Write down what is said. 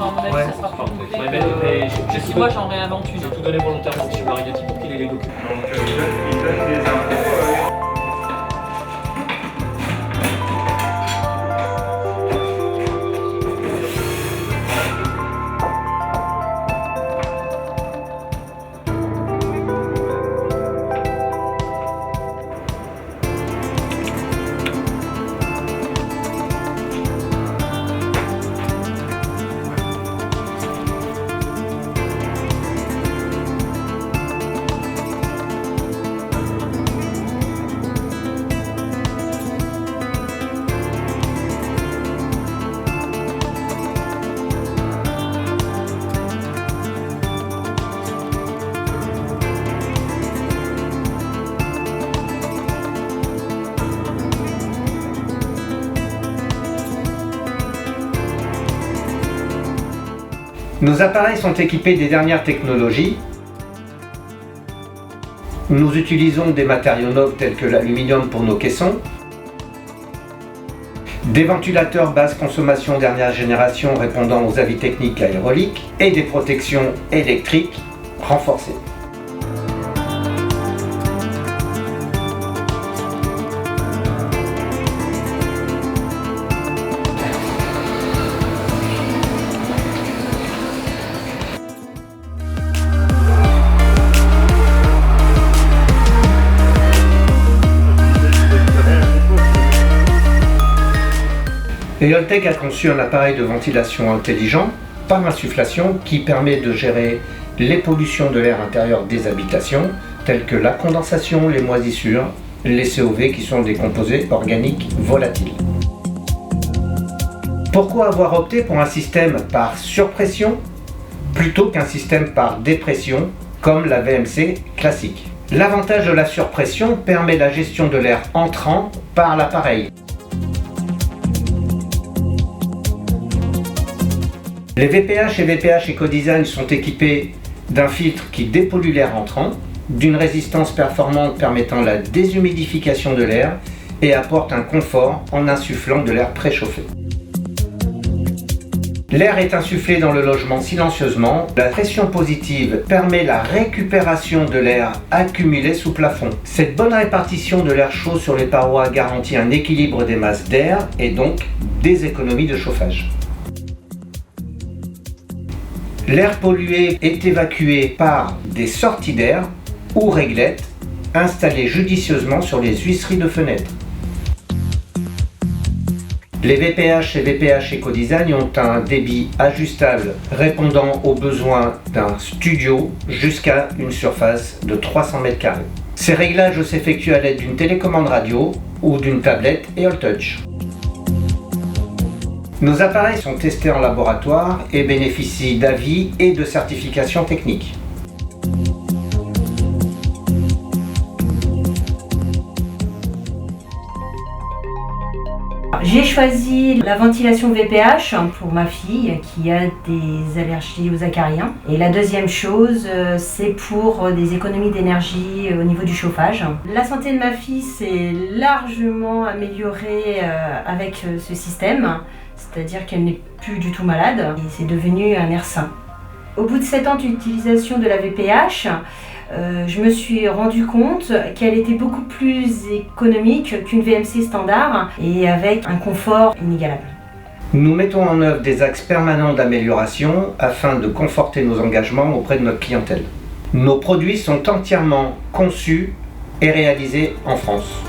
Enfin, à mon avis, Ouais, ça sera plus parfait. complet Ouais, que- mais Si moi j'en réinvente une. j'ai tout donné volontairement à M. Marigati pour qu'il ait les documents. Donc il donne des infos. Nos appareils sont équipés des dernières technologies. Nous utilisons des matériaux nobles tels que l'aluminium pour nos caissons, des ventilateurs basse consommation dernière génération répondant aux avis techniques aérauliques et des protections électriques renforcées. Eoltech a conçu un appareil de ventilation intelligent par insufflation qui permet de gérer les pollutions de l'air intérieur des habitations, telles que la condensation, les moisissures, les COV qui sont des composés organiques volatiles. Pourquoi avoir opté pour un système par surpression plutôt qu'un système par dépression comme la VMC classique? L'avantage de la surpression permet la gestion de l'air entrant par l'appareil. Les VPH et VPH Ecodesign sont équipés d'un filtre qui dépollue l'air entrant, d'une résistance performante permettant la déshumidification de l'air et apporte un confort en insufflant de l'air préchauffé. L'air est insufflé dans le logement silencieusement. La pression positive permet la récupération de l'air accumulé sous plafond. Cette bonne répartition de l'air chaud sur les parois garantit un équilibre des masses d'air et donc des économies de chauffage. L'air pollué est évacué par des sorties d'air ou réglettes installées judicieusement sur les huisseries de fenêtres. Les VPH et VPH Ecodesign ont un débit ajustable répondant aux besoins d'un studio jusqu'à une surface de 300 m². Ces réglages s'effectuent à l'aide d'une télécommande radio ou d'une tablette Eoltouch. Nos appareils sont testés en laboratoire et bénéficient d'avis et de certifications techniques. J'ai choisi la ventilation VPH pour ma fille qui a des allergies aux acariens. Et la deuxième chose, c'est pour des économies d'énergie au niveau du chauffage. La santé de ma fille s'est largement améliorée avec ce système, c'est-à-dire qu'elle n'est plus du tout malade et c'est devenu un air sain. Au bout de 7 ans d'utilisation de la VPH, je me suis rendu compte qu'elle était beaucoup plus économique qu'une VMC standard et avec un confort inégalable. Nous mettons en œuvre des axes permanents d'amélioration afin de conforter nos engagements auprès de notre clientèle. Nos produits sont entièrement conçus et réalisés en France.